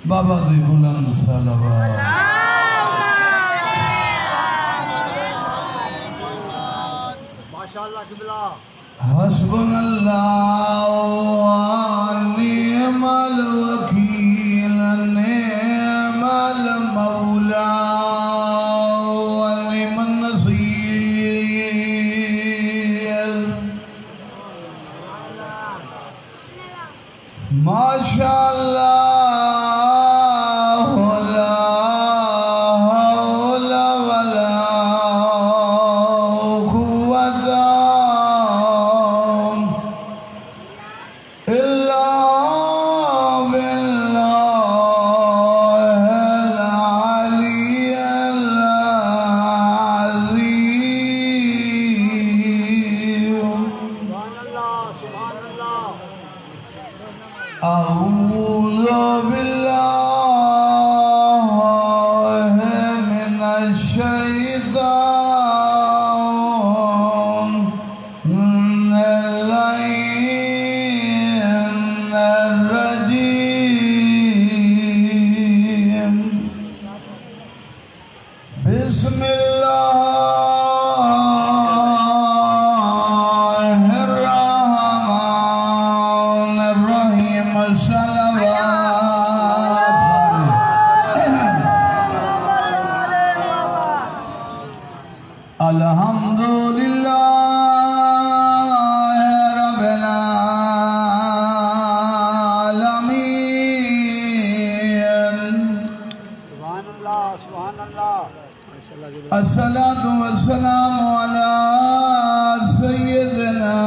بابا دی بلند صلوات ماشاءاللہ قبلہ حسبنا اللہ ونعم الوکیل نعم المولا ونعم النصير ماشاءاللہ أعوذ بالله من الشيطان اللعين الرجيم بسم الله الرحمن الرحيم الحمد لله رب العالمين سبحان اللہ سبحان اللہ الصلاة والسلام على سيدنا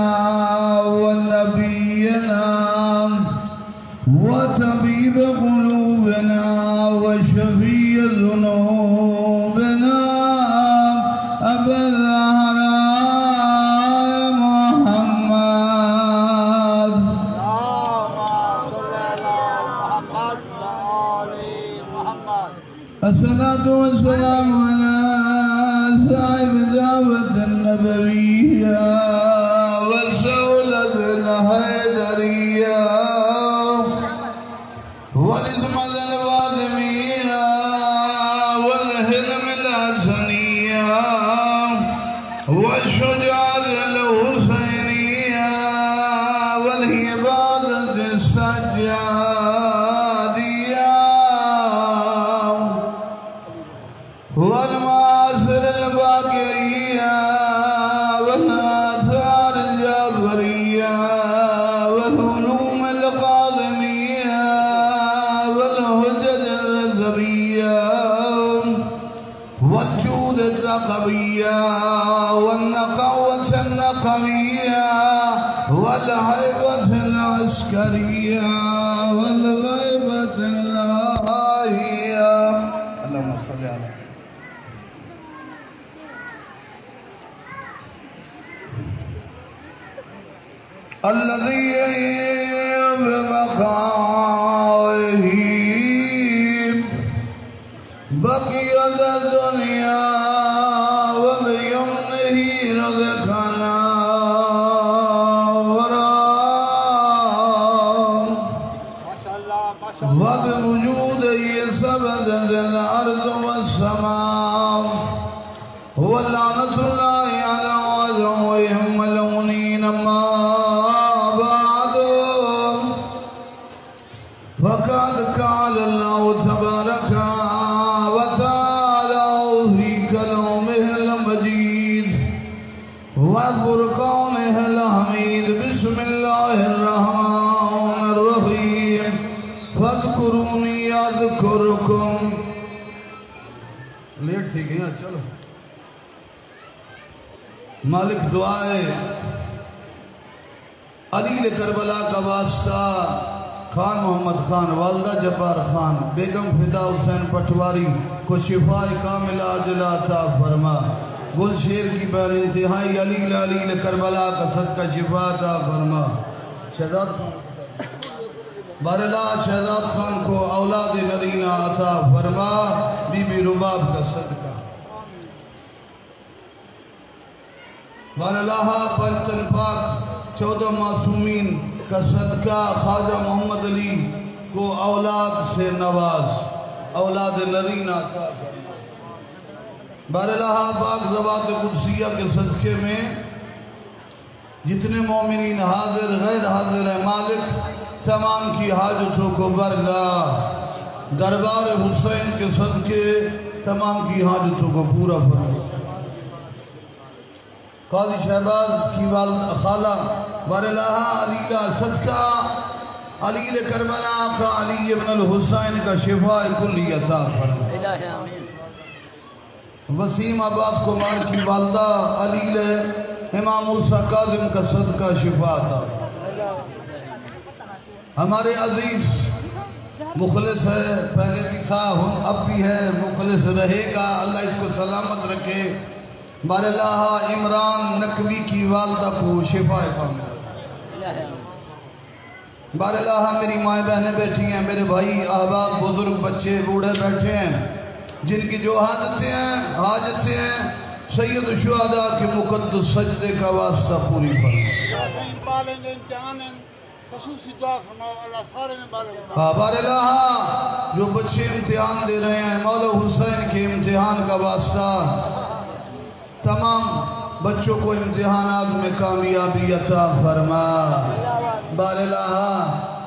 ونبينا وطبيب قلوبنا وشفيع ذنوبنا أبا الزهراء محمد اللهم صل على محمد وآل محمد الصلاة والسلام على صاحب دعوة النبوية والسولة الحيدرية والإسمة الفاطمية والحلم الحسنية والشجاعة الحسينية والهبادة السجادية والمعاصر الباقرية والآثار الجابرية والعلوم القاضمية والهجج الرذبية والجود الثقبية والنقوة النقوية والهيبة العسكرية والغيبة اللهية اللهم صل على الذي بمقامه بقيت الدنيا وبيمنه رزقنا ورام ماشاءاللہ ماشاءاللہ وبوجوده سبدت الأرض والسماء ولعنة الله على عدوهم ملعونين ما بعد فقد قال الله تبارك وتعالى في كلامه المجيد وفرقانه الحميد بسم الله الرحمن الرحيم فاذكروني اذكركم لیٹ تھی گئی ہیں چلو مالک دعائے علی کربلا کا واسطہ خان محمد خان والدہ جبار خان بیگم فدا حسین پٹواری کو شفاء کاملہ عاجلہ عطا فرما گل شیر کی بہن انتہائی علی کربلا کا صدقہ شفاء عطا فرما شہزاد خان باراللہ شہزاد خان کو اولاد نرینہ عطا فرما بی بی رباب کا صدقہ باراللہ پنچن پاک 14 معصومین کا صدقہ خواجہ محمد علی کو اولاد سے نواز، اولاد نرین عطا فرما۔ باراللہ پاک ذوات قدسیہ کے صدقے میں جتنے مومنین حاضر غیر حاضر ہیں مالک تمام کی حاجتوں کو برگاہ دربار حسین کے صدقے تمام کی حاجتوں کو پورا فرما۔ قاضی شہباز کی خالہ باراللہ علیلہ صدقہ علیل کربلا کا علی ابن الحسین کا شفاء کلی عطا فرما۔ وسیم آباد کمار کی والدہ علیل امام موسیٰ کاظم کا صدقہ شفاء عطا۔ ہمارے عزیز مخلص ہے، پہلے بھی تھا اب بھی ہے، مخلص رہے گا، اللہ اس کو سلامت رکھے۔ باراللہ عمران نقوی کی والدہ کو شفاء فرما۔ باراللہ میری مائیں بہنیں بیٹھی ہیں، میرے بھائی احباب بزرگ بچے بوڑھے بیٹھے ہیں، جن کی جو حاجتیں ہیں سید الشہداء کے مقدس سجدے کا واسطہ پوری فرما۔ خصوصی دعا فرماؤ اللہ سارے میں بارے باراللہ جو بچے امتحان دے رہے ہیں مولا حسین کے امتحان کا واسطہ تمام بچوں کو امتحانات میں کامیابی عطا فرما۔ باراللہ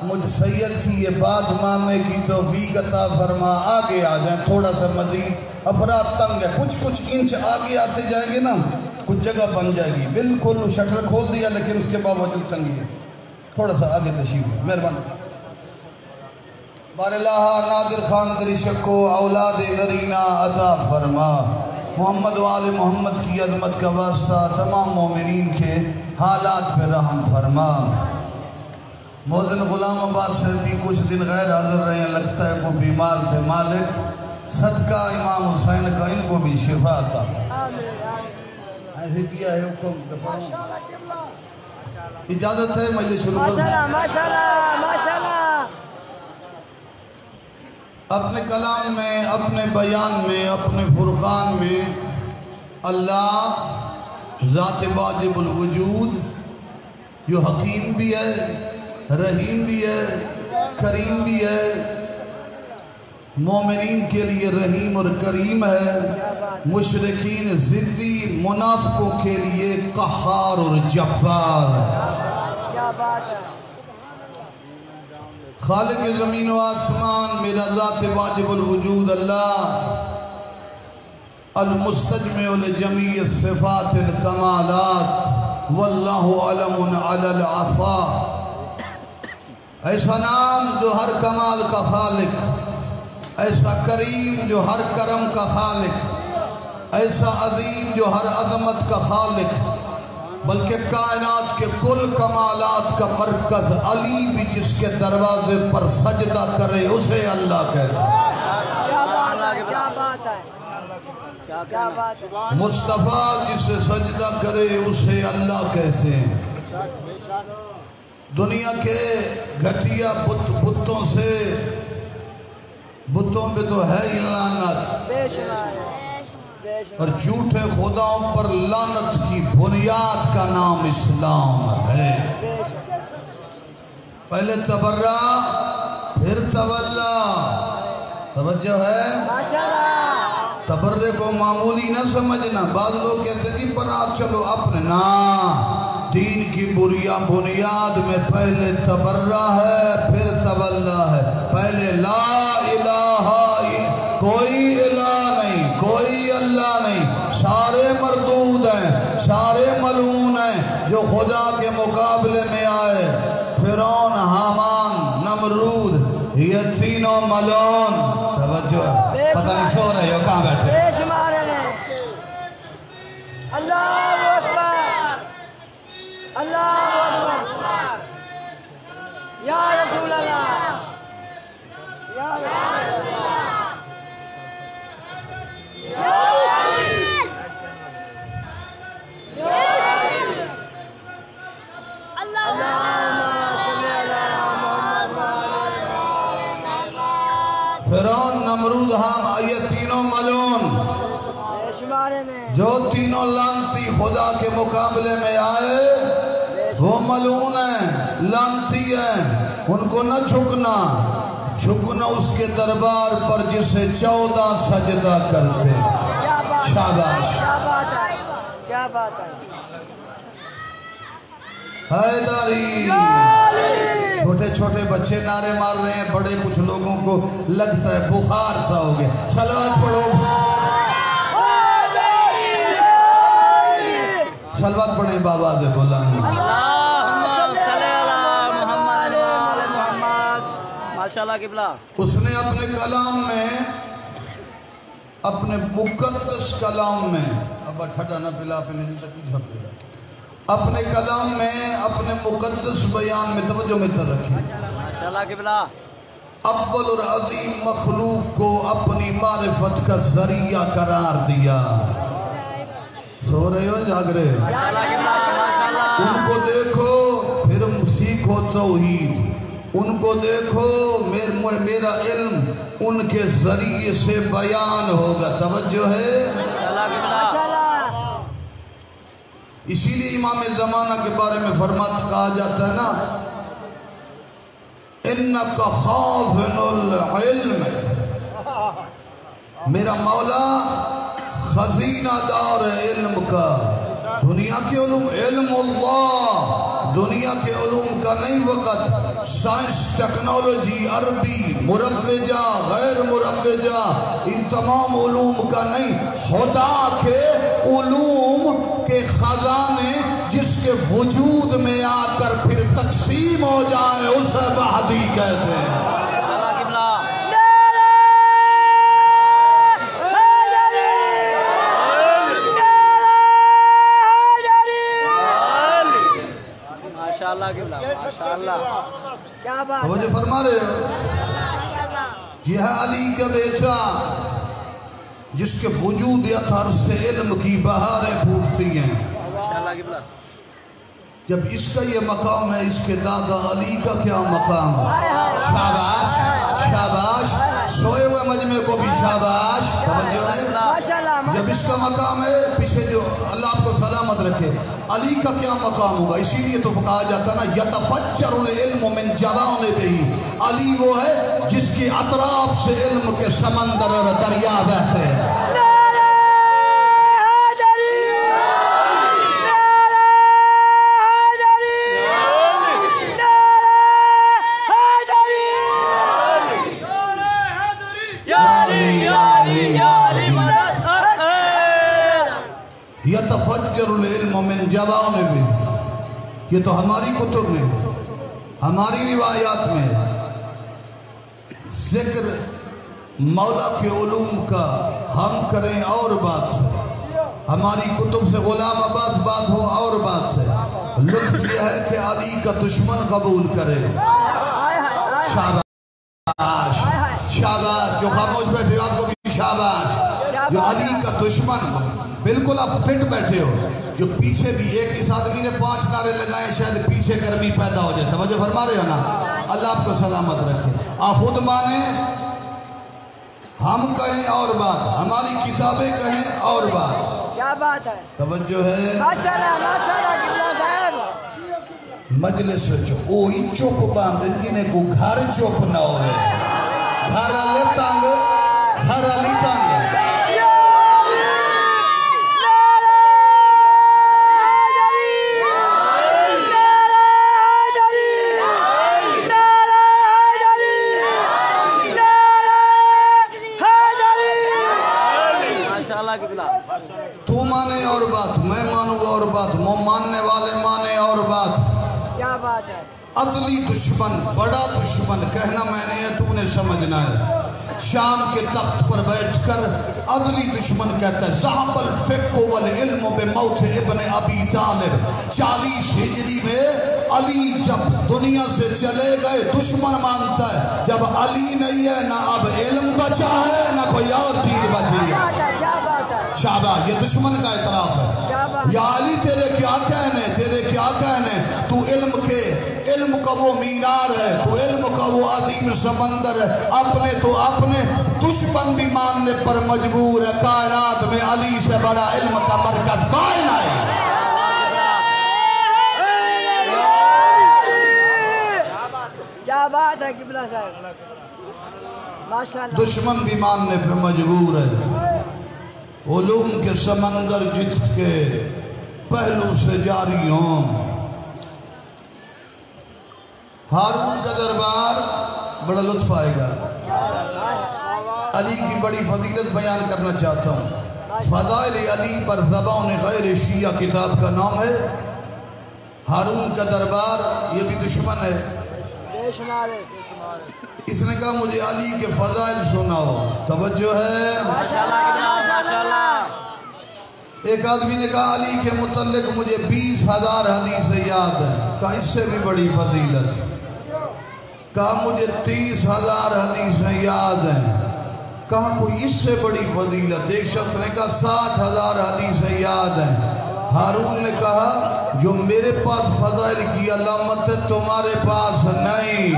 مجھ سید کی یہ بات ماننے کی توفیق عطا فرما۔ آگے آ جائیں، تھوڑا سا مزید افراد تنگ ہے، کچھ انچ آگے آتے جائیں گے نا کچھ جگہ بن جائے گی۔ بالکل شٹر کھول دیا لیکن اس کے باوجود تنگی ہے، تھوڑا سا آگے تشریف ہے، مہربانی۔ باراللہ نادر خان درشک کو اولاد نرینہ عطا فرما۔ محمد و آل محمد کی عظمت کا واسطہ تمام مومنین کے حالات پہ رحم فرما۔ محسن غلام عباس سے بھی کچھ دن غیر حاضر رہے ہیں، لگتا ہے وہ بیمار سے مالک صدقہ امام حسین کا ان کو بھی شفا عطا فرما۔ ایسے کیا ہے حکم اجازت ہے مجلس شروع کروں۔ ماشاءاللہ اپنے کلام میں، اپنے بیان میں، اپنے فرقان میں اللہ ذات واجب الوجود جو حکیم بھی ہے، رحیم بھی ہے، کریم بھی ہے، مومنین کے لیے رحیم اور کریم ہے، مشرکین ضدی منافقوں کے لیے قہار اور جبار ہے۔ خالق زمین و آسمان میرا ذات واجب الوجود اللہ المستجمع لجمیع الصفات الکمالات واللہ علم علی العصا، ایسا نام جو ہر کمال کا خالق، ایسا کریم جو ہر کرم کا خالق، ایسا عظیم جو ہر عظمت کا خالق، بلکہ کائنات کے کل کمالات کا مرکز علی بھی جس کے دروازے پر سجدہ کرے اسے اللہ کہتے ہیں۔ مصطفیٰ جسے سجدہ کرے اسے اللہ کہتے ہیں۔ دنیا کے گھٹیا بتوں سے، بتوں پہ تو ہے ہی لعنت، اور جھوٹے خداؤں پر لعنت کی بنیاد کا نام اسلام ہے۔ پہلے تبرہ پھر تولا، توجہ ہے؟ تبرے کو معمولی نہ سمجھنا۔ بعض لوگ کہتے ہیں جی پر آپ چلو اپنے نا، دین کی بنیاد میں پہلے تبرہ ہے پھر تولا ہے۔ پہلے لا الہ کوئی الہ نہیں، کوئی اللہ نہیں، سارے مردود ہیں، سارے ملعون ہیں جو خدا کے مقابلے میں آئے۔ فرعون، حامان، نمرود، یہ تینوں ملعون۔ توجہ، پتہ نہیں سو رہے ہو کہاں بیٹھے؟ اللہ اکبر، اللہ اکبر، یا رسول اللہ، یا رسول اللہ۔ فرعون، نمرود، حام، یہ تینوں ملعون جو تینوں لعنتی خدا کے مقابلے میں آئے، وہ ملعون ہیں، لعنتی ہیں، ان کو نہ جھکنا، جھکنا اس کے دربار پر جسے 14 سجدہ کرتے۔ شاباش، کیا بات ہے، کیا بات ہے۔ حیدری۔ چھوٹے چھوٹے بچے نعرے مار رہے ہیں، بڑے کچھ لوگوں کو لگتا ہے بخار سا ہو گیا۔ صلوات پڑھو، صلوات پڑھیں بابا دے بلند۔ اللہم صلی علی محمد و آل محمد۔ ماشاءاللہ قبلہ۔ اس نے اپنے کلام میں، اپنے مقدس کلام میں، ابا ٹھٹا نہ پلا پہنے جیسا کی جھا پلا، اپنے کلام میں، اپنے مقدس بیان میں توجہ میں تر رکھی، ماشاءاللہ قبلہ، اول اور عظیم مخلوق کو اپنی معرفت کا ذریعہ قرار دیا۔ سو رہے ہو جاگ رہے ہو؟ ماشاءاللہ قبلہ، ماشاءاللہ۔ ان کو دیکھو پھر سیکھو توحید، ان کو دیکھو میرا علم ان کے ذریعے سے بیان ہوگا۔ توجہ ہے؟ ماشاءاللہ۔ اسی لیے امام زمانہ کے بارے میں کہا جاتا ہے نا، اِنَّكَ خَازِنُ الْعِلْمِ، میرا مولا خزینہ دار علم کا۔ دنیا کے علوم، علم اللہ، دنیا کے علوم کا نہیں وقت، سائنس، ٹیکنالوجی، عربی، مروجہ، غیر مروجہ، ان تمام علوم کا نہیں، خدا کے علوم کے خزانے جس کے وجود میں آ کر پھر تقسیم ہو جائے اسے مہدی کہتے ہیں۔ وہ جو فرما رہے ہو، یہ ہے علی کا بیٹا جس کے وجود اطہر سے علم کی بہاریں پھوٹتی ہیں۔ جب اس کا یہ مقام ہے، اس کے دادا علی کا کیا مقام ہے؟ شاباش، شاباش، سوئے ہوئے مجمع کو بھی شاباش، توجہ ہے۔ جب اس کا مقام ہے، پیچھے جو اللہ آپ کو سلامت رکھے، علی کا کیا مقام ہوگا؟ اسی لیے تو کہا جاتا نا، یتفجر العلم من جوانبہ، علی وہ ہے جس کی اطراف سے علم کے سمندر اور دریا بہتے ہیں۔ یتفجر العلم من جوانبہ، یہ تو ہماری کتب میں، ہماری روایات میں ذکر مولا کے علوم کا ہم کریں اور بات سے، ہماری کتب سے غلام عباس بات ہو اور بات سے، لطف یہ ہے کہ علی کا دشمن قبول کرے۔ شاباش، شاباش، جو خاموش بیٹھے ہو آپ کو بھی شاباش، جو علی کا دشمن، بالکل آپ فٹ بیٹھے ہو، جو پیچھے بھی ایک اس آدمی نے 5 نعرے لگائے شاید پیچھے گرمی پیدا ہو جائے، توجہ فرما رہے ہو نا؟ اللہ آپ کو سلامت رکھے۔ آپ خود مانیں، ہم کہیں اور بات، ہماری کتابیں کہیں اور بات، کیا بات ہے، توجہ ہے۔ ماشاءاللہ، ماشاءاللہ قبلہ صاحب۔ مجلس اوہی چوپ باندھ جنہیں کو گھر چوپ نہ ہوئے، گھر علی تانگ، گھر علی تانگ۔ تو مانے اور بات، میں مانوں اور بات، ماننے والے مانے اور بات۔ کیا بات ہے، ازلی دشمن، بڑا دشمن، کہنا میں نے ہے تو نے سمجھنا ہے۔ شام کے تخت پر بیٹھ کر ازلی دشمن کہتا ہے، ذہب الفقہ والعلم بموت ابن ابی طالب۔ 40 ہجری میں علی جب دنیا سے چلے گئے، دشمن مانتا ہے جب علی نہیں ہے نہ اب علم بچا ہے نہ کوئی اور چیز بچی ہے۔ شاباش، یہ دشمن کا اعتراف ہے۔ یا علی تیرے کیا کہنے، تیرے کیا کہنے، تو علم کا وہ مینار ہے، تو علم کا وہ عظیم سمندر ہے، اپنے دشمن بھی ماننے پر مجبور ہے۔ کائنات میں علی سے بڑا علم کا مرکز کوئی نہیں۔ کیا بات ہے قبلہ صاحب، ماشاءاللہ. دشمن بھی ماننے پہ مجبور ہے. علوم کے سمندر جت کے پہلو سے جاری ہوں. ہارون کا دربار بڑا لطف آئے گا. علی کی بڑی فضیلت بیان کرنا چاہتا ہوں. فضائل علی پر زبان غیر شیعہ کتاب کا نام ہے. ہارون کا دربار یہ بھی دشمن ہے. اس نے کہا مجھے علی کے فضائل سناؤ. توجہ ہے. ایک آدمی نے کہا علی کے متعلق مجھے 20,000 حدیثیں یاد ہیں. کہا اس سے بھی بڑی فضیلت. کہا مجھے 30,000 حدیثیں یاد ہیں. کہا کوئی اس سے بڑی فضیلت. ایک شخص نے کہا 60,000 حدیثیں یاد ہیں. ہارون نے کہا جو میرے پاس فضائل کی علامت ہے تمہارے پاس نہیں.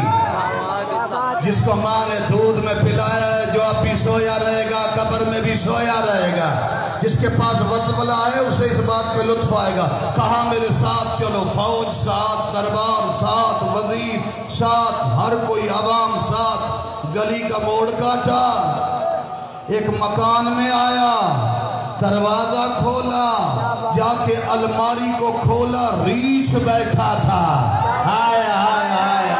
جس کو ماں نے دودھ میں پلایا ہے جو اب بھی سویا رہے گا قبر میں بھی سویا رہے گا. جس کے پاس ولولہ ہے اسے اس بات پہ لطف آئے گا. کہا میرے ساتھ چلو. فوج ساتھ, دربار ساتھ, وزیر ساتھ, ہر کوئی عوام ساتھ. گلی کا موڑ کاٹا, ایک مکان میں آیا, دروازہ کھولا, جا کے الماری کو کھولا, ریچھ بیٹھا تھا. آئے آئے آئے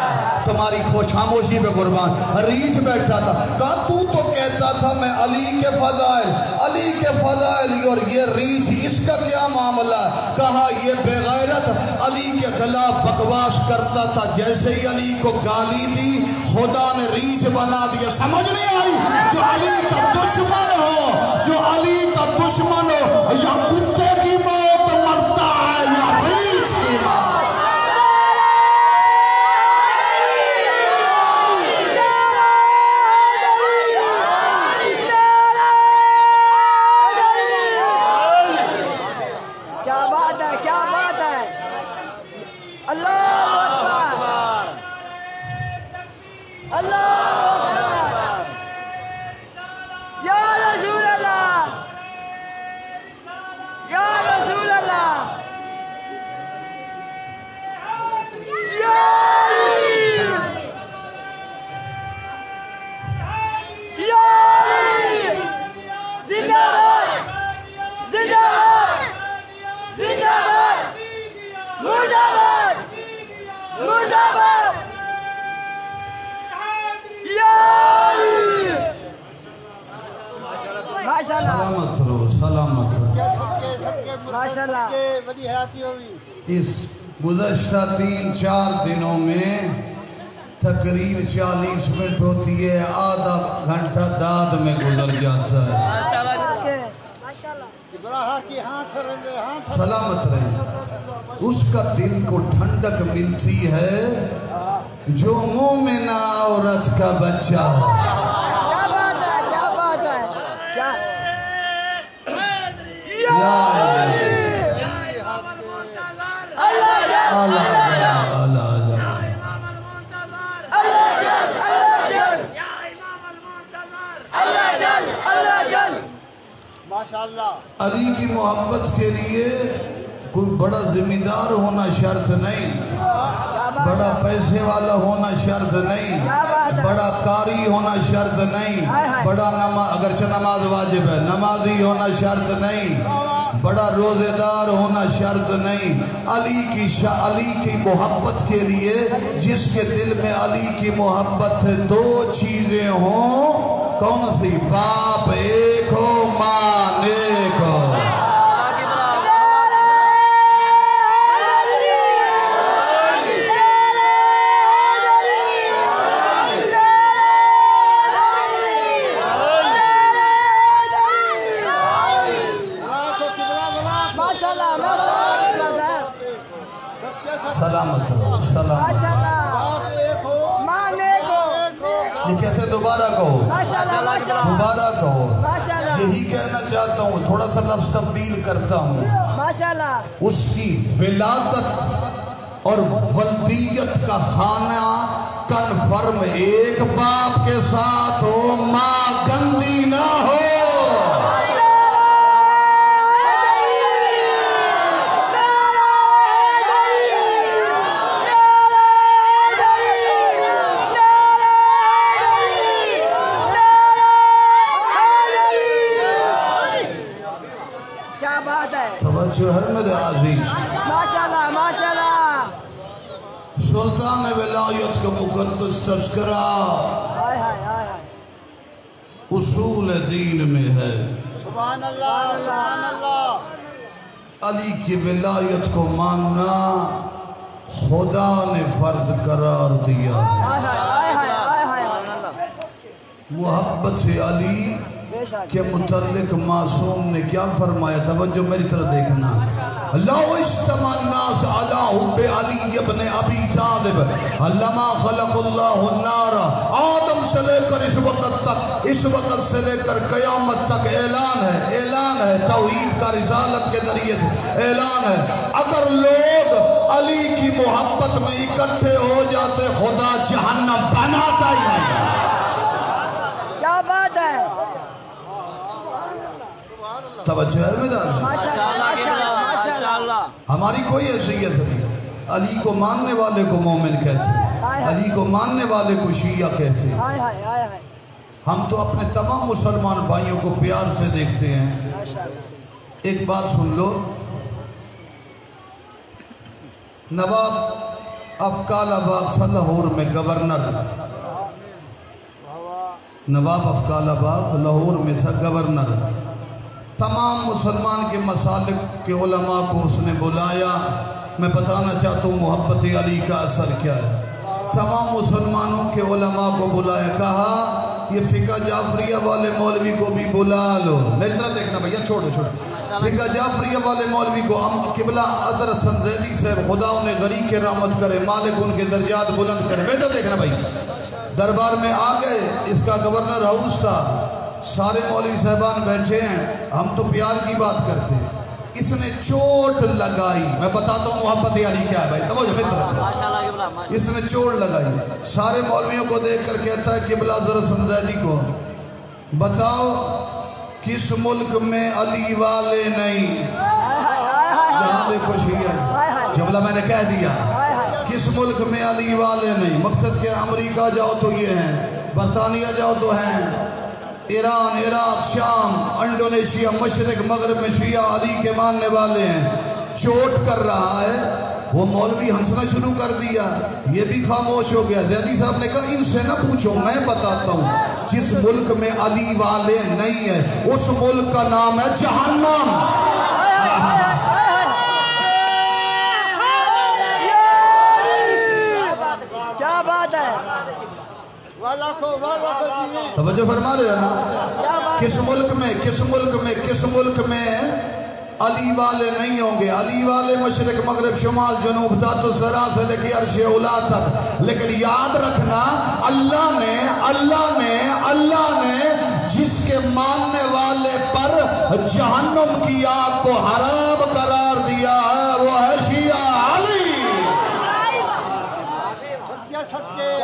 تمہاری خاموشی پہ قربان. ریچھ بیٹھا تھا. کہا تو کہتا تھا میں علی کے فضائل اور یہ ریچھ اس کا کیا معاملہ. کہا یہ بے غیرت علی کے خلاف بکواس کرتا تھا. جیسے ہی علی کو گالی دی خدا نے ریچھ بنا دیا. سمجھ نہیں آئی. جو علی کا دشمن ہو یا کتے کی موت مرتا ہے یا ریچھ کی موت. سلامت رہو. اس گزشتہ 3-4 دنوں میں تقریر 40 منٹ ہوتی ہے, آدھا گھنٹہ داد میں گزر جاتا ہے. سلامت رہے. اس کا دل کو ٹھنڈک ملتی ہے جو مومنہ عورت کا بچہ ہو. علی کی محبت کے لیے کوئی بڑا ذمہ دار ہونا شرط نہیں, بڑا پیسے والا ہونا شرط نہیں, بڑا قاری ہونا شرط نہیں, بڑا اگرچہ نماز واجب ہے نمازی ہونا شرط نہیں, بڑا روزے دار ہونا شرط نہیں. علی کی محبت کے لیے جس کے دل میں علی کی محبت ہے 2 چیزیں ہوں. کون سی؟ باپ ایک ہو, ماں ایک ہو. سلامت رہو. یہ کہتے دوبارہ کہو. یہی کہنا چاہتا ہوں, تھوڑا سا لفظ تبدیل کرتا ہوں. اس کی ولادت اور ولدیت کا خانہ کنفرم ایک باپ کے ساتھ ہو, ماں گندی نہ ہو. توجہ ہے میرے عزیز ماشاءاللہ ماشاءاللہ سلطان ولایت کا مقدس تذکرہ ہائے ہائے ہائے ہائے اصول دین میں ہے سبحان اللہ سبحان اللہ علی کی ولایت کو ماننا خدا نے فرض قرار دیا ہائے ہائے ہائے ہائے ہائے محبت علی بے شک کے متعلق معصوم نے کیا فرمایا توجہ میری طرف دیکھنا لو اجتمع الناس علی حب علی ابن ابی طالب لما خلق اللہ النار آدم سے لے کر اس وقت سے لے کر قیامت تک اعلان ہے توحید کا رسالت کے ذریعے سے اعلان ہے اگر لوگ علی کی محبت میں اکٹھے ہو جاتے خدا جہنم بناتا ہی نہیں کیا بات ہے توجہ ہے میرا ماشاءاللہ ہماری کوئی حیثیت نہیں علی کو ماننے والے کو مومن کیسے علی کو ماننے والے کو شیعہ کیسے ہائے ہائے ہائے ہائے ہم تو اپنے تمام مسلمان بھائیوں کو پیار سے دیکھتے ہیں ماشاءاللہ ایک بات سن لو نواب افکال آباد سے لاہور میں گورنر نواب افکال آباد لاہور میں تھا گورنر تمام مسلمان کے مسالک کے علماء کو اس نے بلایا میں بتانا چاہتا ہوں محبت علی کا اثر کیا ہے تمام مسلمانوں کے علماء کو بلایا کہا یہ فقہ جعفریہ والے مولوی کو بھی بلا لو میری طرح دیکھنا بھیا چھوڑو فقہ جعفریہ والے مولوی کو قبلہ حضرت سنزیدی صاحب خدا انہیں غریق کے رحمت کرے مالک ان کے درجات بلند کرے بیٹا دیکھنا بھائی دربار میں آ گئے اس کا گورنر ہاؤس تھا سارے مولوی صاحبان بیٹھے ہیں ہم تو پیار کی بات کرتے ہیں اس نے چوٹ لگائی میں بتاتا ہوں محبت علی کیا ہے بھائی توجہ میری طرف اس نے چوٹ لگائی سارے مولویوں کو دیکھ کر کہتا ہے قبلہ حضرت سنزیدی کو بتاؤ کس ملک میں علی والے نہیں جہاں دیکھو شیعہ جملہ میں نے کہہ دیا کس ملک میں علی والے نہیں مقصد کہ امریکہ جاؤ تو یہ ہیں برطانیہ جاؤ تو ہیں ایران عراق شام انڈونیشیا مشرق مغرب میں شیعہ علی کے ماننے والے ہیں چوٹ کر رہا ہے وہ مولوی ہنسنا شروع کر دیا یہ بھی خاموش ہو گیا زیدی صاحب نے کہا ان سے نہ پوچھو میں بتاتا ہوں جس ملک میں علی والے نہیں ہیں اس ملک کا نام ہے جہنم کیا بات ہے توجہ فرما رہے ہیں نا کس ملک میں علی والے نہیں ہوں گے علی والے مشرق مغرب شمال جنوب ذات السرا سے لے کے عرش اولا تک لیکن یاد رکھنا اللہ نے جس کے ماننے والے پر جہنم کی آگ کو حرام قرار دیا ہے وہ ہے شیعہ علی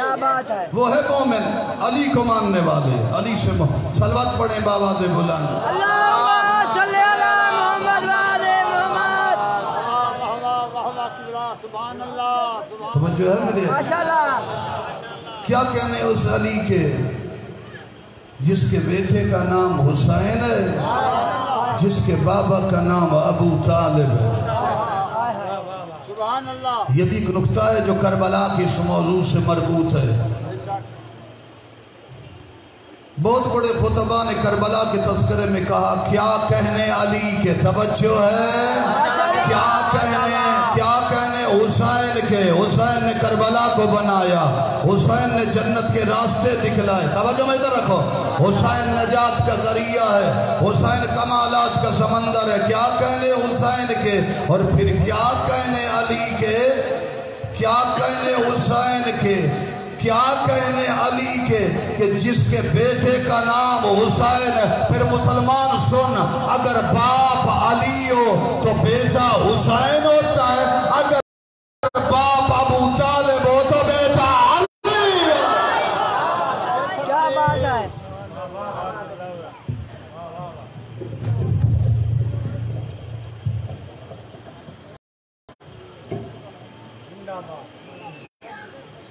کیا بات ہے وہ ہے مومن علی کو ماننے والے علی سے صلوات پڑھیں بابا دے بلند اللہم صلی علی محمد وآل محمد سبحان اللہ توجہ ہے میرے ماشاءاللہ کیا کہنے اس علی کے جس کے بیٹے کا نام حسین ہے جس کے بابا کا نام ابو طالب ہے سبحان اللہ یہ بھی ایک نکتہ ہے جو کربلا کی اس موضوع سے مربوط ہے بہت بڑے خطبہ نے کربلا کے تذکرے میں کہا کیا کہنے علی کے توجہ ہے کیا کہنے حسین نے کربلا کو بنایا حسین نے جنت کے راستے دکھلائے توجہ میں ادھر رکھو حسین نجات کا ذریعہ ہے حسین کمالات کا سمندر ہے کیا کہنے حسین کے اور پھر کیا کہنے علی کے کیا کہنے حسین کے کیا کہنے علی کے کہ جس کے بیٹے کا نام حسین ہے پھر مسلمان سن اگر باپ علی ہو تو بیٹا حسین ہوتا ہے اگر باپ ابو طالب ہو تو بیٹا علی کیا بات ہے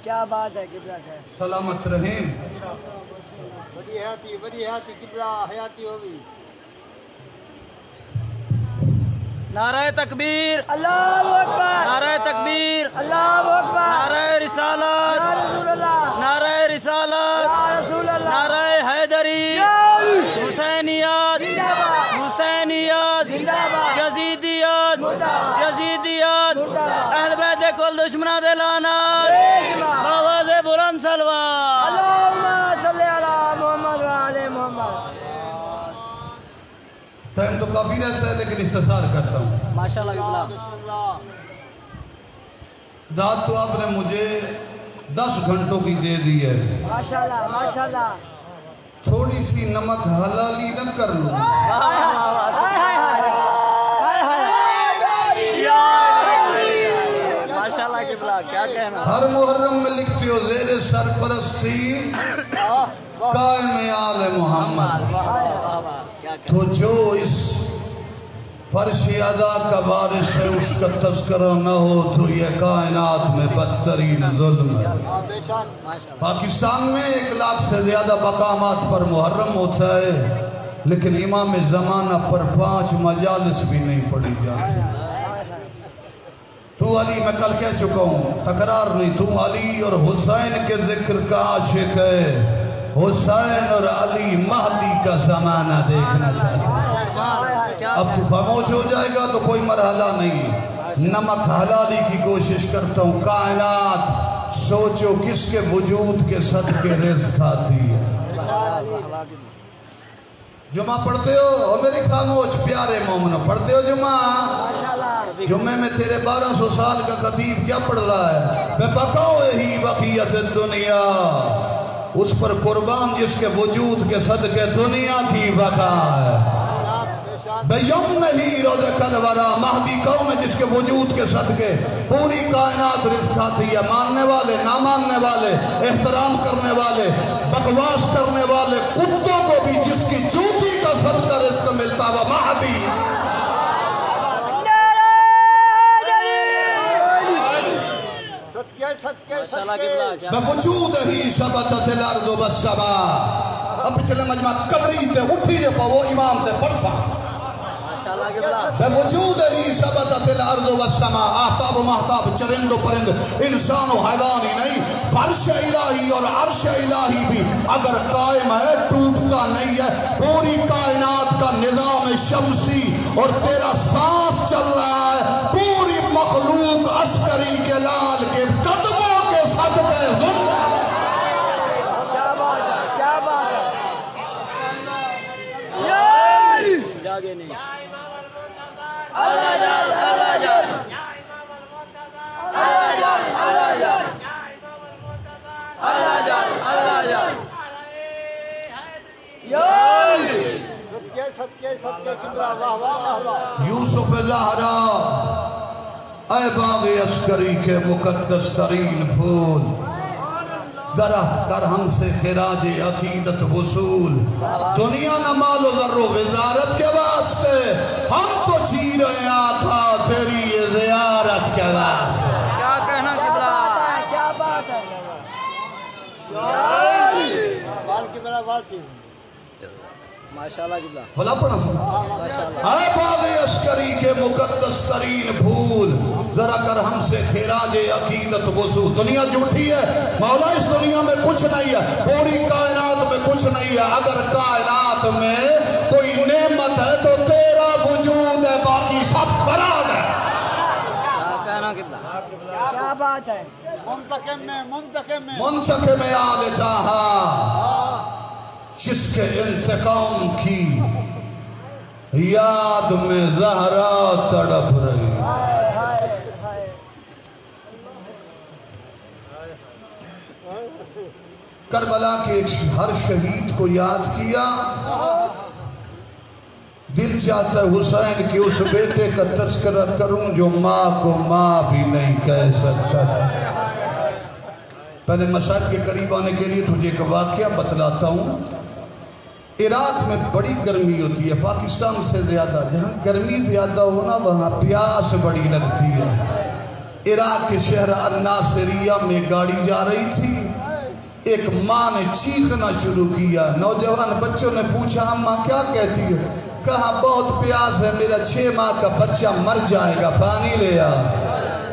کیا بات ہے قبلہ صاحب سلامت رہیں بڑی حیاتی قبلہ حیاتی ہوگی نعرہ تکبیر اللہ اکبر نعرہ تکبیر اللہ اکبر نعرہ رسالت یا رسول اللہ نعرہ رسالت یا رسول اللہ نعرہ حیدری حسینیت حسینیت یزیدیت یزیدیت اہل بیت کل دشمنہ دے لعنت آواز بلند سلوات اللہم صلی علی محمد وعلی محمد ٹائم تو کافی رہتا ہے لیکن اختصار کرتا ہوں ماشاءاللہ قبلہ داد تو آپ نے مجھے 10 گھنٹوں کی دے دی ہے ماشاءاللہ ماشاءاللہ تھوڑی سی نمک حلالی نہ کر لوں ماشاءاللہ قبلہ کیا کہنا ہر محرم میں لکھتی ہو زیر سرپرستی قائم آل محمد تو جو اس فرش ادا کا بارش ہے اس کا تذکرہ نہ ہو تو یہ کائنات میں بدترین ظلم ہے پاکستان میں 1 لاکھ سے زیادہ مقامات پر محرم ہوتا ہے لیکن امام زمانہ پر 5 مجالس بھی نہیں پڑھی جاتی تو علی میں کل کہہ چکا ہوں تکرار نہیں تو علی اور حسین کے ذکر کا عاشق ہے حسین اور علی مہدی کا زمانہ دیکھنا چاہتا ہے اب تو خاموش ہو جائے گا تو کوئی مرحلہ نہیں نمک حلالی کی کوشش کرتا ہوں کائنات سوچو کس کے وجود کے صدقے رزق کھاتی ہے جمعہ پڑھتے ہو میری خاموش پیارے مومنو پڑھتے ہو جمعہ میں تیرے 1200 سال کا خطیب کیا پڑھ رہا ہے بے بقاؤ ہی بقیت دنیا اس پر قربان جس کے وجود کے صدقے دنیا کی بقا ہے بے یم نہیں روز کلورا مہدی کون ہے جس کے وجود کے صدقے پوری کائنات رزق کھاتی ہے ماننے والے نہ ماننے والے احترام کرنے والے بکواس کرنے والے کتوں کو بھی جس کی جوتی کا صدقہ رزق ملتا وہ مہدی بوجود ہی شبچت الارض والسما اب پچھلے مجمع قبری تے اٹھی دے پا وہ امام تے پڑھسا بوجود ہی شبچت الارض والسما آفتاب و محتاب چرند و پرند انسان و حیوانی نہیں فرش الہی اور عرش الہی بھی اگر قائم ہے ٹوٹتا نہیں ہے پوری کائنات کا نظام شمسی اور تیرا سانس چل رہا ہے پوری مخلوق عسکری کے لال کے قدموں کے صدقے ظلم کیا بات ہے کیا بات ہے جاگے نہیں اللہ جان اللہ جان اللہ جان اللہ جان اللہ جان اللہ جان صدقے کبرا واہ واہ واہ یوسف زہرا اے باغ عسکری کے مقدس ترین پھول ذرا کر ہم سے خراج عقیدت وصول دنیا نہ مال و ذر و وزارت کے واسطے ہم تو جی رہے آقا تیری یہ زیارت کے واسطے کیا کہنا قبلہ کیا بات ہے وال کبرا وال کی ماشاءاللہ قبلہ بھلا پڑھا سکتا اے باغ عسکری کے مقدس ترین پھول ذرا کر ہم سے خراج عقیدت وصول دنیا جھوٹی ہے مولا اس دنیا میں کچھ نہیں ہے پوری کائنات میں کچھ نہیں ہے اگر کائنات میں کوئی نعمت ہے تو تیرا وجود ہے باقی سب فراغ ہے کیا کہنا قبلہ کیا بات ہے منتقم میں منتقم آل جہاں جس کے انتقام کی یاد میں زہرا تڑپ رہی کربلا کے ہر شہید کو یاد کیا دل چاہتا ہے حسین کی اس بیٹے کا تذکرہ کروں جو ماں کو ماں بھی نہیں کہہ سکتا تھا پہلے مشہد کے قریب آنے کے لیے تجھے ایک واقعہ بتلاتا ہوں عراق میں بڑی گرمی ہوتی ہے پاکستان سے زیادہ جہاں گرمی زیادہ ہونا وہاں پیاس بڑی لگتی ہے عراق کے شہر الناصریہ میں گاڑی جا رہی تھی ایک ماں نے چیخنا شروع کیا نوجوان بچوں نے پوچھا اماں کیا کہتی ہے کہا بہت پیاس ہے، میرا 6 ماہ کا بچہ مر جائے گا، پانی لے آ۔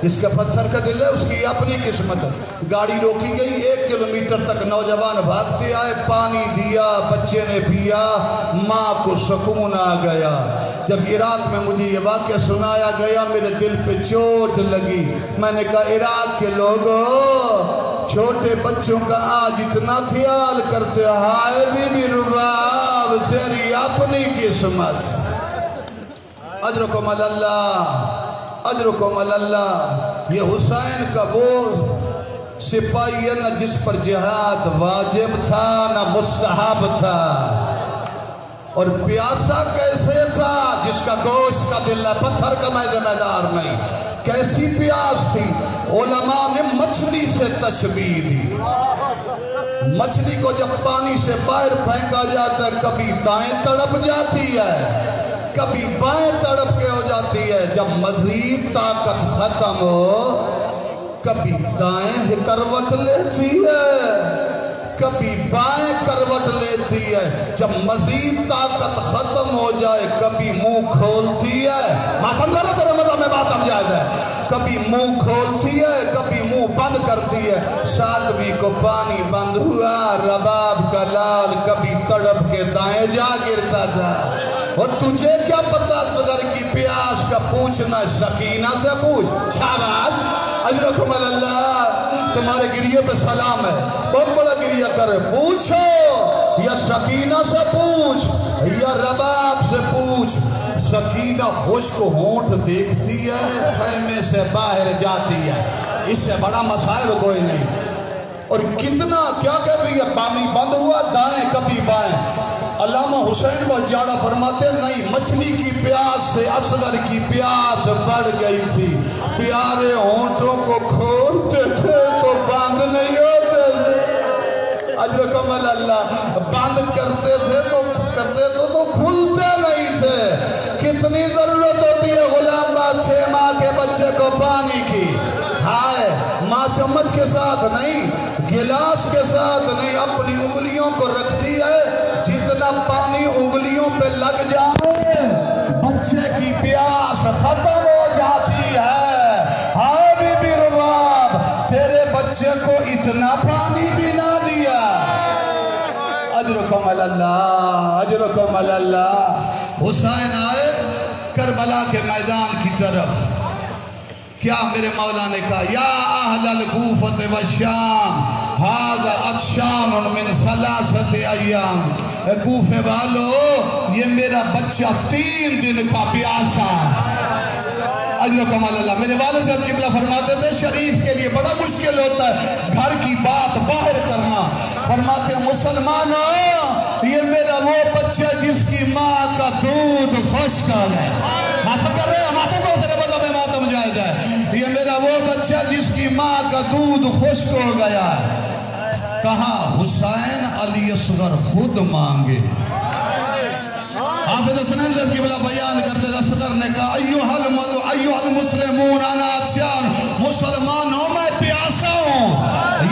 اس کا پتھر کا دل ہے، اس کی اپنی قسمت ہے۔ گاڑی روکی گئی، 1 کلومیٹر تک نوجوان بھاگتے آئے، پانی دیا، بچے نے پیا، ماں کو سکون آ گیا۔ جب عراق میں مجھے یہ واقعہ سنایا گیا میرے دل پہ چوٹ لگی۔ میں نے کہا عراق کے لوگوں، چھوٹے بچوں کا آج اتنا خیال کرتے، ہائے بی بی رباب تیری اپنی قسمت۔ اجرکم اللہ، اجرکم اللہ۔ یہ حسین کا وہ سپاہی ہے نہ جس پر جہاد واجب تھا نہ مستحب تھا، اور پیاسا کیسے تھا جس کا گوشت کا دل ہے، پتھر کا ذمہ دار نہیں۔ کیسی پیاس تھی؟ علماء نے مچھلی سے تشبیہ دی۔ مچھلی کو جب پانی سے باہر پھینکا جاتا ہے، کبھی دائیں تڑپ جاتی ہے، کبھی بائیں تڑپ کے ہو جاتی ہے۔ جب مزید طاقت ختم ہو، کبھی دائیں کروٹ لیتی ہے، کبھی بائیں کروٹ لیتی ہے۔ جب مزید طاقت ختم ہو جائے، کبھی منہ کھولتی ہے، ماتم کرو تو رمضان میں ماتم جائز ہے، کبھی منہ کھولتی ہے، کبھی منہ بند کرتی ہے۔ ساتویں کو پانی بند ہوا، رباب کا لال کبھی تڑپ کے دائیں جا گرتا تھا۔ اور تجھے کیا پتا صغر کی پیاس کا پوچھنا، سکینہ سے پوچھ۔ شاباش، اجرکم اللہ، تمہارے گریے پہ سلام ہے، بہت بڑا گریہ کرے۔ پوچھو، یا سکینہ سے پوچھ یا رباب سے پوچھ۔ سکینہ خشک ہونٹ دیکھتی ہے، خیمے سے باہر جاتی ہے، اس سے بڑا مسائل کوئی نہیں۔ اور کتنا کیا کہہ رہی ہے، پانی بند ہوا، دائیں کبھی بائیں۔ علامہ حسین بہجاڑہ فرماتے نہیں، مچھلی کی پیاس سے اصغر کی پیاس بڑھ گئی تھی۔ پیارے ہونٹوں کو کھولتے تھے تو بند نہیں ہوتے تھے۔ اجرکم اللہ، بند کرتے تھے تو کھلتے نہیں تھے۔ کتنی ضرورت ہوتی ہے غلام باد 6 ماہ کے بچے کو پانی کی؟ ہائے، ماں چمچ کے ساتھ نہیں، گلاس کے ساتھ نہیں، اپنی انگلیوں کو رکھتی ہے، جتنا پانی انگلیوں پہ لگ جائے بچے کی پیاس ختم ہو جاتی ہے۔ ہائے بی بی رباب، تیرے بچے کو اتنا پانی بھی نہ دیا۔ اجرکم اللہ، اجرکم اللہ۔ حسین آئے کربلا کے میدان کی طرف، کیا میرے مولا نے کہا، یا اہل الکوفۃ والشام ھذا عطشان من 3 ایام۔ کوفے والو، یہ میرا بچہ 3 دن کا پیاسا ہے۔ اجرکم اللہ۔ میرے والد صاحب قبلہ فرماتے تھے شریف کے لیے بڑا مشکل ہوتا ہے گھر کی بات باہر کرنا۔ فرماتے ہیں مسلمانوں، یہ میرا وہ بچہ جس کی ماں کا دودھ خشک ہے۔ ماتم کر رہے ہیں، ماتم کو تیرے بدلہ میں ماتم جائز ہے۔ یہ میرا وہ بچہ جس کی ماں کا دودھ خشک ہو گیا ہے۔ کہا حسین علی اصغر خود مانگے۔ حافظ حسنین صاحب کی بلا بیان کرتے تھے، اصغر نے کہا ایوہ المسلمون انا عطشان، مسلمانوں میں پیاسا ہوں۔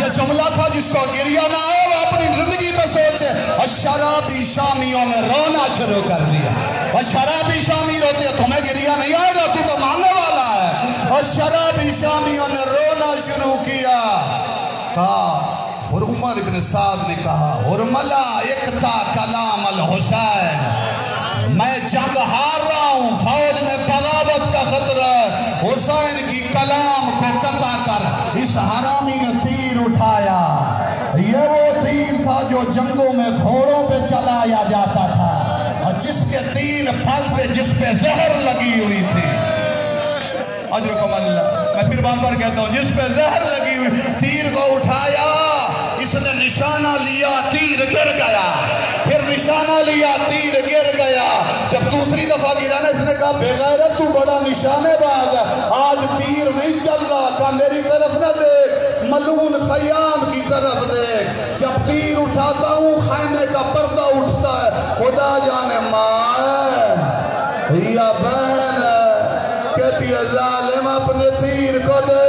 یہ جملہ تھا جس کو گریہ نہ ہو، وہ اپنی زندگی میں سوچے۔ اور شرابی شامیوں نے رونا شروع کر دیا۔ اور شرابی شامی روتے ہیں، تمہیں گریہ نہیں آئے گا، تو تو ماننے والا ہے۔ اور شرابی شامیوں نے رونا شروع کیا۔ کہا، اور عمر ابن سعد نے کہا، حرملہ اقتا کلام الحسین، میں جنگ ہار رہا ہوں، فوج میں بغاوت کا خطرہ ہے، حسین کی کلام کو قطع کر۔ اس حرامی نے تیر اٹھایا، یہ وہ تیر تھا جو جنگوں میں گھوڑوں پہ چلایا جاتا تھا، اور جس کے 3 پھل پہ جس پہ زہر لگی ہوئی تھی۔ اجرکم اللہ، میں پھر بار بار کہتا ہوں، جس پہ زہر لگی ہوئی، تیر کو اٹھایا، اس نے نشانہ لیا، تیر گر گیا، پھر نشانہ لیا، تیر گر گیا۔ جب دوسری دفعہ گرا نا، اس نے کہا بے غیرت تو بڑا نشانے باز ہے، آج تیر نہیں چل رہا۔ کہا میری طرف نہ دیکھ، ملعون خیام کی طرف دیکھ۔ جب تیر اٹھاتا ہوں خیمے کا پردہ اٹھتا ہے، خدا جانے ماں ہے یا بہن ہے، کہتی ہے ظالم اپنے تیر کو دے،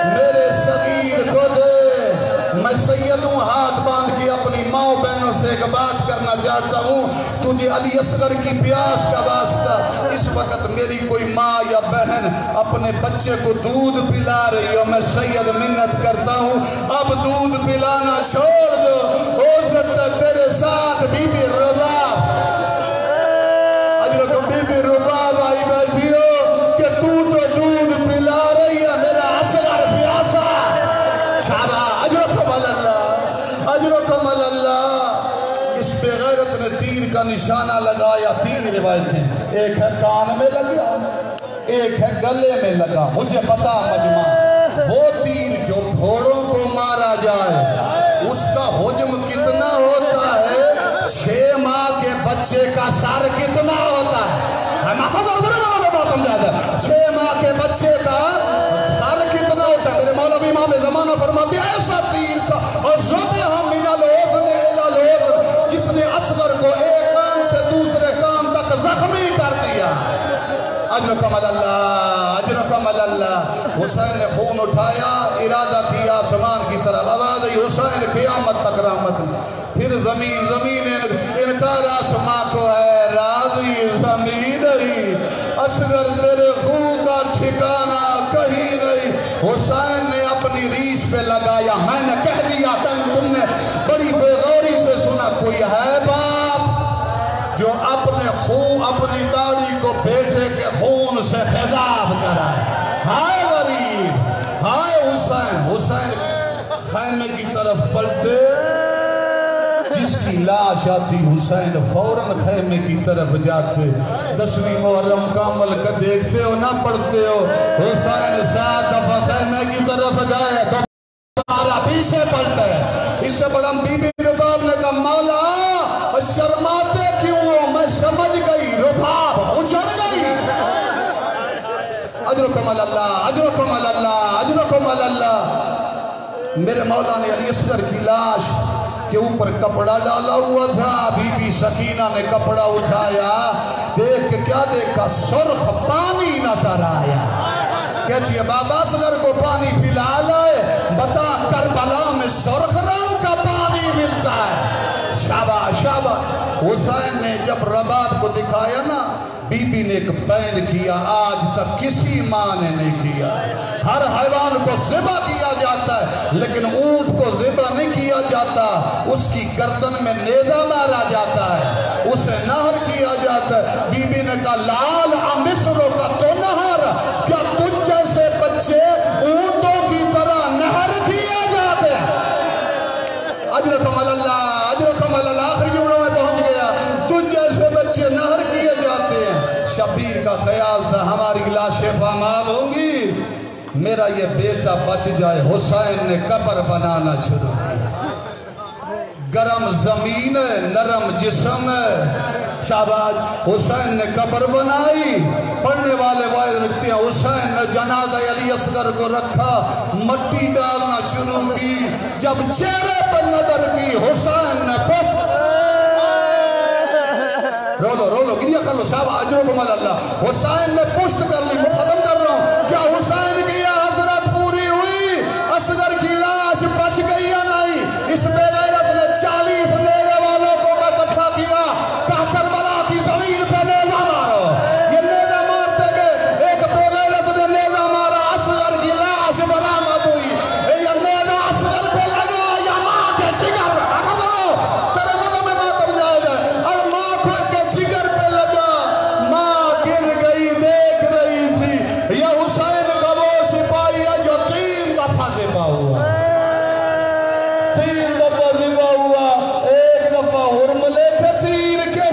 میرے صغیر کو دے، میں سید ہوں، ہاتھ باندھ کے اپنی ماں و بہنوں سے ایک بات کرنا چاہتا ہوں، تجھے علی اصغر کی پیاس کا واسطہ، اس وقت میری کوئی ماں یا بہن اپنے بچے کو دودھ پلا رہی ہو، میں سید منت کرتا ہوں اب دودھ پلانا چھوڑ دو، ہو سکتا تیرے ساتھ بی بی رباب اجرکم بی بی رباب آئی بیٹھی ہو کہ تو دودھ پلا رہی ہے، میرا اصغر پیاسا شعبہ اجرکم اللہ اجرکم اللہ۔ اس پہ غیرت نے تیر کا نشانہ لگایا، تین روایتیں، ایک ہے کان میں لگا، ایک ہے گلے میں لگا، مجھے پتا مجمع وہ تیر جو گھوڑوں کو مارا جائے اس کا حجم کتنا ہوتا ہے، 6 ماہ کے بچے کا سر کتنا ہوتا ہے، ماتھا درد نہیں بات ہم جاتا ہے، 6 ماہ کے بچے کا سر کتنا ہوتا ہے۔ میرے مولوی امام زمانہ فرماتے ہیں ایسا تیر تھا، اور ذبح من الحزن الی الحزن، جس نے اصغر کو ایک کان سے دوسرے کان تک زخمی کر دیا۔ اجرکم اللہ اجرکم اللہ۔ حسین نے خون اٹھایا، ارادہ کیا آسمان کی طرف، آواز آئی حسین قیامت تک رحمت، پھر زمین انکار آسمان کو ہے، راضی زمین نہیں، اصغر تیرے خون کا ٹھکانہ کہیں نہیں۔ حسین نے اپنی ریش پہ لگایا، میں نے کہہ دیا تم نے بڑی بے غوری سے سنا، کوئی ہے باپ جو اپنی داڑھی کو بیٹے کے خون سے خضاب کرائے؟ ہائے غریب، ہائے حسین۔ حسین خیمے کی طرف پلٹے، جس کی لاش آتی حسین فوراً خیمے کی طرف جاتے، 10ویں محرم کا عمل کا دیکھتے ہو نہ پڑھتے ہو، حسین 7 دفعہ خیمے کی طرف گئے، دوبارہ پیچھے پلٹے۔ اس سے بڑا بی بی رباب نے کہا مولا شرماتے کیوں ہو، میں سمجھ گئی رباب اجڑ گئی۔ اجرکم اللہ اجرکم اللہ اجرکم اللہ۔ میرے مولا نے علی اصغر کی لاش کے اوپر کپڑا ڈالا ہوا تھا، بی بی سکینہ نے کپڑا اٹھایا، دیکھ کے کیا دیکھا، سرخ پانی نظر آیا۔ کہتی ہے بابا اصغر کو پانی پلا لائے، بتا کربلا میں سرخ رنگ کا پانی ملتا ہے۔ شاباش شاباش۔ حسین نے جب رباب کو دکھایا نا، بی بی نے ایک بین کیا، آج تک کسی ماں نے نہیں کیا۔ ہر حیوان کو ذبح کیا جاتا ہے، لیکن اونٹ کو ذبح نہیں کیا جاتا، اس کی گردن میں نیزہ مارا جاتا ہے، اسے نہر کیا جاتا ہے۔ بی بی نے کہا لال مصروں کا تو نہر، کیا تجھ جیسے بچے اونٹوں کی طرح نہر کیا جاتے ہیں؟ اجرکم اللہ اجرکم اللہ۔ آخری جملوں میں پہنچ گیا، تجھ جیسے بچے نہر کیے جاتے ہیں۔ شبیر کا خیال تھا ہماری لاشیں پامال ہوں گی، میرا یہ بیٹا بچ جائے۔ حسین نے قبر بنانا شروع کیا، گرم زمین ہے، نرم جسم ہے، شاباش۔ حسین نے قبر بنائی، پڑھنے والے واحد رکھتے ہیں، حسین نے جنازہ علی اصغر کو رکھا، مٹی ڈالنا شروع کی، جب چہرے پر نظر کی حسین نے رولو گریا کر لو، شاباش اجرکم اللہ۔ حسین نے پشت کر لی، میں ختم کر رہا ہوں، کیا حسین کی یہ حضرت پوری ہوئی؟ اصغر کی لاش بچ گئی یا نہیں؟ اس بے غیرت نے 40 نیزے والوں کو اکٹھا کیا، کہا کربلا کی زمین پہ نیزہ مارو۔ یہ نیزہ مارتے گئے، ایک بے غیرت نے نیزہ مارا، اصغر کی لاش برآمد ہوئی۔ یہ نیزہ اصغر پہ لگا یا ماں کے جگر پہ؟ رکھو کرو، تیرے ملوں میں ماتم جائز ہے، اور ماں کے جگر پہ لگا، ماں گر گئی دیکھ رہی تھی، یہ حسین کا وہ سپاہی ہے جو 3 دفعہ ذبح ہوا، 3 دفعہ ذبح ہوا، ایک دفعہ حرم لے کے تیر کے